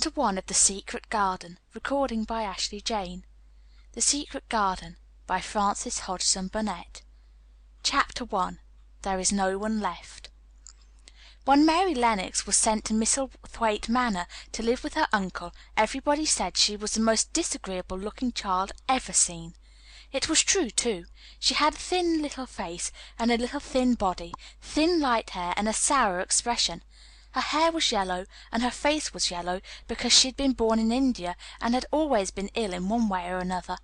Chapter 1 of The Secret Garden. Recording by Ashley Jane. The Secret Garden by Frances Hodgson Burnett. Chapter 1. There is no one left. When Mary Lennox was sent to Misselthwaite Manor to live with her uncle, everybody said she was the most disagreeable looking child ever seen. It was true, too. She had a thin little face, and a little thin body, thin light hair, and a sour expression. Her hair was yellow, and her face was yellow, because she had been born in India and had always been ill in one way or another.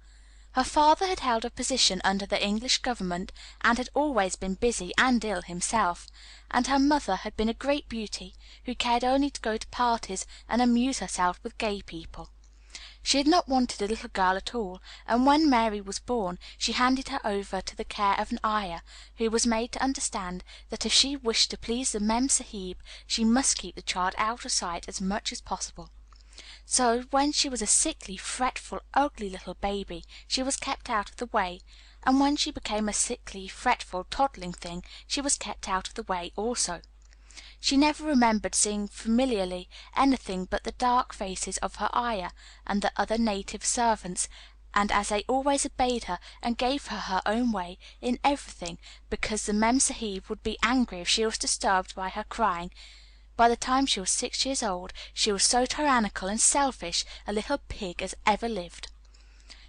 Her father had held a position under the English government, and had always been busy and ill himself, and her mother had been a great beauty, who cared only to go to parties and amuse herself with gay people. She had not wanted a little girl at all, and when Mary was born she handed her over to the care of an ayah, who was made to understand that if she wished to please the Mem Sahib she must keep the child out of sight as much as possible. So when she was a sickly, fretful, ugly little baby she was kept out of the way, and when she became a sickly, fretful, toddling thing she was kept out of the way also. She never remembered seeing familiarly anything but the dark faces of her ayah and the other native servants, and as they always obeyed her and gave her her own way in everything, because the Mem Sahib would be angry if she was disturbed by her crying, by the time she was 6 years old she was so tyrannical and selfish a little pig as ever lived.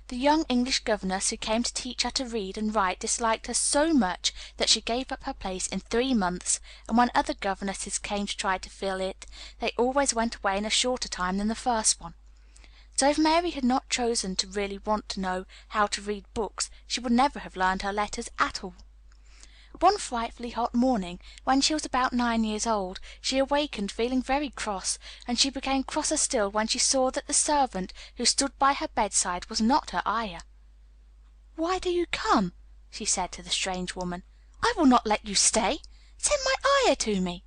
The young English governess who came to teach her to read and write disliked her so much that she gave up her place in 3 months, and when other governesses came to try to fill it, they always went away in a shorter time than the first one. So if Mary had not chosen to really want to know how to read books, she would never have learned her letters at all. One frightfully hot morning, when she was about 9 years old, she awakened feeling very cross, and she became crosser still when she saw that the servant who stood by her bedside was not her ayah. "Why do you come?" she said to the strange woman. "I will not let you stay. Send my ayah to me."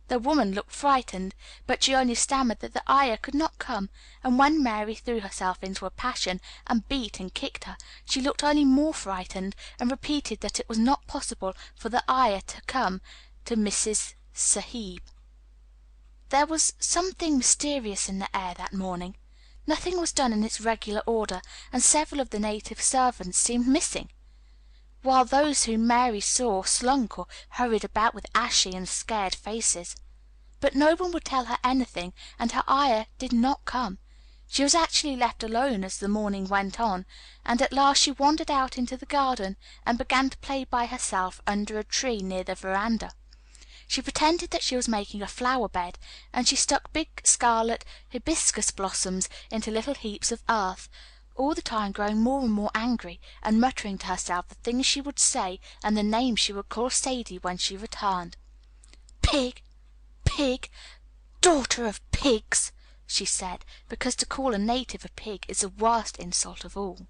The woman looked frightened, but she only stammered that the ayah could not come, and when Mary threw herself into a passion, and beat and kicked her, she looked only more frightened, and repeated that it was not possible for the ayah to come to Mrs. Sahib. There was something mysterious in the air that morning. Nothing was done in its regular order, and several of the native servants seemed missing, while those whom Mary saw slunk or hurried about with ashy and scared faces. But no one would tell her anything, and her ayah did not come. She was actually left alone as the morning went on, and at last she wandered out into the garden and began to play by herself under a tree near the veranda. She pretended that she was making a flower bed, and she stuck big scarlet hibiscus blossoms into little heaps of earth, all the time growing more and more angry, and muttering to herself the things she would say and the names she would call Sadie when she returned. "Pig, pig, daughter of pigs," she said, because to call a native a pig is the worst insult of all.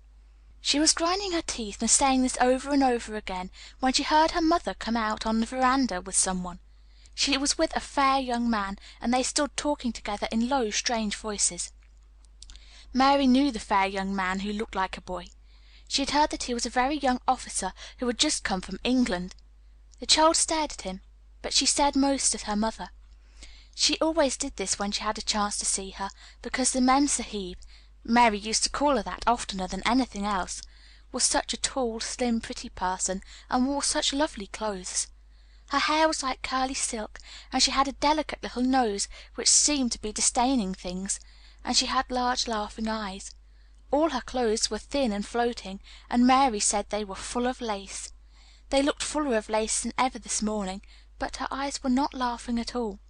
She was grinding her teeth and saying this over and over again when she heard her mother come out on the veranda with someone. She was with a fair young man, and they stood talking together in low, strange voices. Mary knew the fair young man who looked like a boy. She had heard that he was a very young officer who had just come from England. The child stared at him, but she said most at her mother. She always did this when she had a chance to see her, because the Mem Sahib, Mary used to call her that oftener than anything else, was such a tall, slim, pretty person, and wore such lovely clothes. Her hair was like curly silk, and she had a delicate little nose which seemed to be disdaining things, and she had large laughing eyes. All her clothes were thin and floating, and Mary said they were full of lace. They looked fuller of lace than ever this morning, but her eyes were not laughing at all.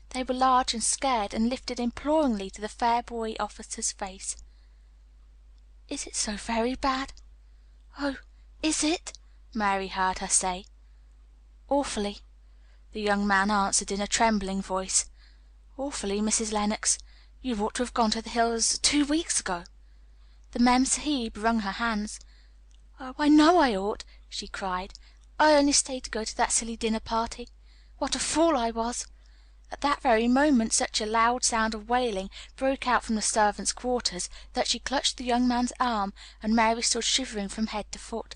They were large and scared, and lifted imploringly to the fair boy officer's face. "Is it so very bad?" "Oh, is it?" Mary heard her say. "Awfully," the young man answered in a trembling voice. "Awfully, Mrs. Lennox. You ought to have gone to the hills 2 weeks ago." The Mem Sahib wrung her hands. "Oh, I know I ought," she cried. "I only stayed to go to that silly dinner party. What a fool I was!" At that very moment such a loud sound of wailing broke out from the servants' quarters that she clutched the young man's arm, and Mary stood shivering from head to foot.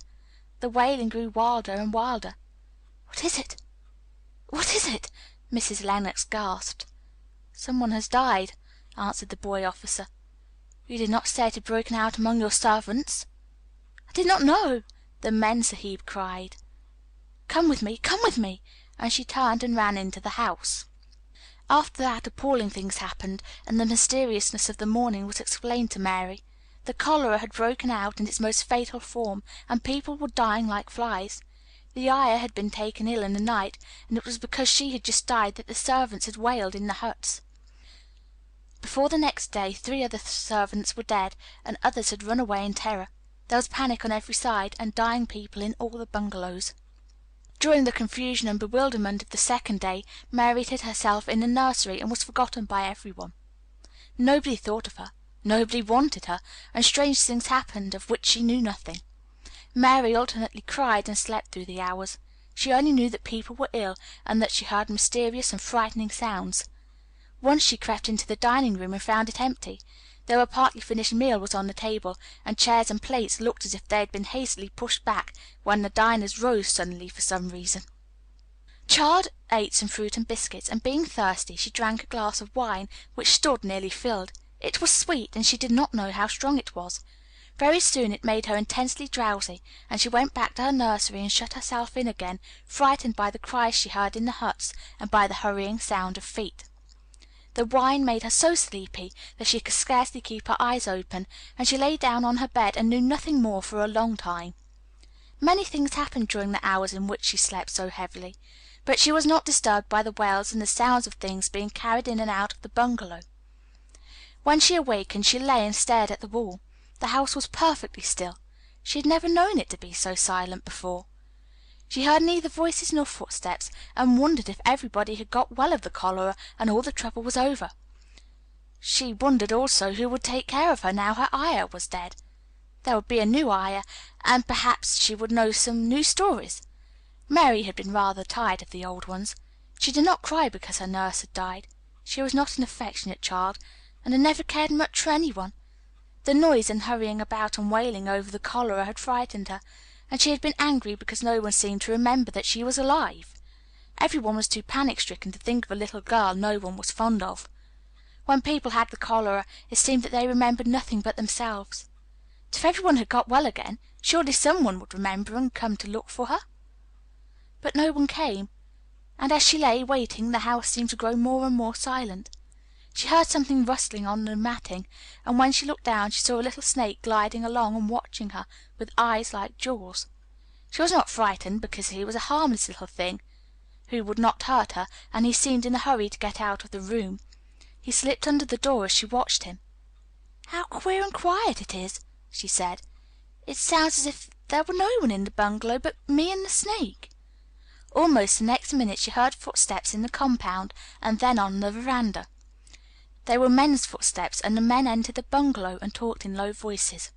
The wailing grew wilder and wilder. "What is it? What is it?" Mrs. Lennox gasped. "Some one has died," answered the boy officer. "You did not say it had broken out among your servants." "I did not know," the men Sahib cried. Come with me, and she turned and ran into the house. After that appalling things happened, and the mysteriousness of the morning was explained to Mary. The cholera had broken out in its most fatal form, and people were dying like flies. The ayah had been taken ill in the night, and it was because she had just died that the servants had wailed in the huts. Before the next day 3 other servants were dead, and others had run away in terror. There was panic on every side, and dying people in all the bungalows. During the confusion and bewilderment of the second day, Mary hid herself in the nursery and was forgotten by everyone. Nobody thought of her, nobody wanted her, and strange things happened of which she knew nothing. Mary alternately cried and slept through the hours. She only knew that people were ill, and that she heard mysterious and frightening sounds. Once she crept into the dining room and found it empty. Though a partly finished meal was on the table, and chairs and plates looked as if they had been hastily pushed back when the diners rose suddenly for some reason. Child ate some fruit and biscuits, and being thirsty, she drank a glass of wine, which stood nearly filled. It was sweet, and she did not know how strong it was. Very soon it made her intensely drowsy, and she went back to her nursery and shut herself in again, frightened by the cries she heard in the huts and by the hurrying sound of feet. The wine made her so sleepy that she could scarcely keep her eyes open, and she lay down on her bed and knew nothing more for a long time. Many things happened during the hours in which she slept so heavily, but she was not disturbed by the wails and the sounds of things being carried in and out of the bungalow. When she awakened, she lay and stared at the wall. The house was perfectly still. She had never known it to be so silent before. She heard neither voices nor footsteps, and wondered if everybody had got well of the cholera and all the trouble was over. She wondered also who would take care of her now her ayah was dead. There would be a new ayah, and perhaps she would know some new stories. Mary had been rather tired of the old ones. She did not cry because her nurse had died. She was not an affectionate child, and had never cared much for anyone. The noise and hurrying about and wailing over the cholera had frightened her, and she had been angry because no one seemed to remember that she was alive. Everyone was too panic-stricken to think of a little girl no one was fond of. When people had the cholera, it seemed that they remembered nothing but themselves. But if everyone had got well again, surely someone would remember and come to look for her. But no one came, and as she lay waiting, the house seemed to grow more and more silent. She heard something rustling on the matting, and when she looked down she saw a little snake gliding along and watching her with eyes like jewels. She was not frightened, because he was a harmless little thing who would not hurt her, and he seemed in a hurry to get out of the room. He slipped under the door as she watched him. "How queer and quiet it is," she said. "It sounds as if there were no one in the bungalow but me and the snake." Almost the next minute she heard footsteps in the compound, and then on the veranda. They were men's footsteps, and the men entered the bungalow and talked in low voices.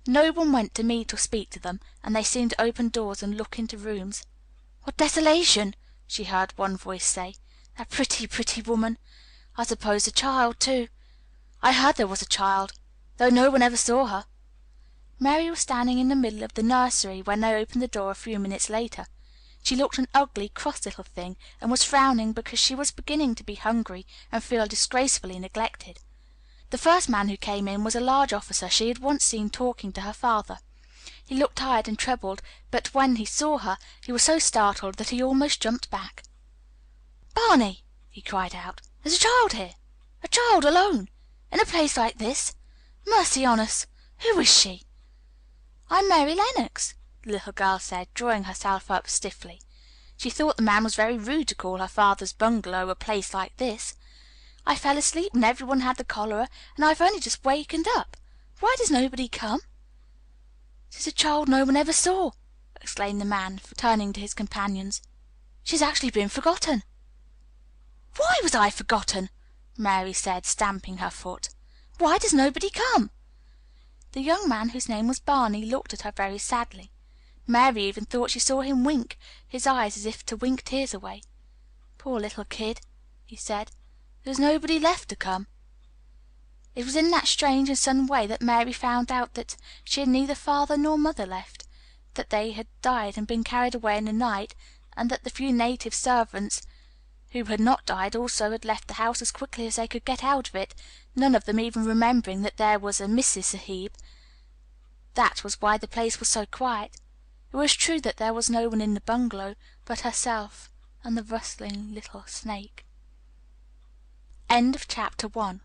No one went to meet or speak to them, and they seemed to open doors and look into rooms. "What desolation!" she heard one voice say. "That pretty, pretty woman! I suppose the child, too. I heard there was a child, though no one ever saw her." Mary was standing in the middle of the nursery when they opened the door a few minutes later. She looked an ugly, cross little thing, and was frowning because she was beginning to be hungry and feel disgracefully neglected. The first man who came in was a large officer she had once seen talking to her father. He looked tired and troubled, but when he saw her he was so startled that he almost jumped back. "Barney!" he cried out. "There's a child here! A child alone! In a place like this! Mercy on us! Who is she?" "I'm Mary Lennox," the little girl said, drawing herself up stiffly. She thought the man was very rude to call her father's bungalow a place like this. "I fell asleep when everyone had the cholera, and I've only just wakened up. Why does nobody come?" "She's a child no one ever saw," exclaimed the man, turning to his companions. "She's actually been forgotten." "Why was I forgotten?" Mary said, stamping her foot. "Why does nobody come?" The young man, whose name was Barney, looked at her very sadly. Mary even thought she saw him wink his eyes as if to wink tears away. "Poor little kid," he said. "There's nobody left to come." It was in that strange and sudden way that Mary found out that she had neither father nor mother left, that they had died and been carried away in the night, and that the few native servants who had not died also had left the house as quickly as they could get out of it, none of them even remembering that there was a Mrs. Sahib. That was why the place was so quiet. It was true that there was no one in the bungalow but herself and the rustling little snake. Chapter 2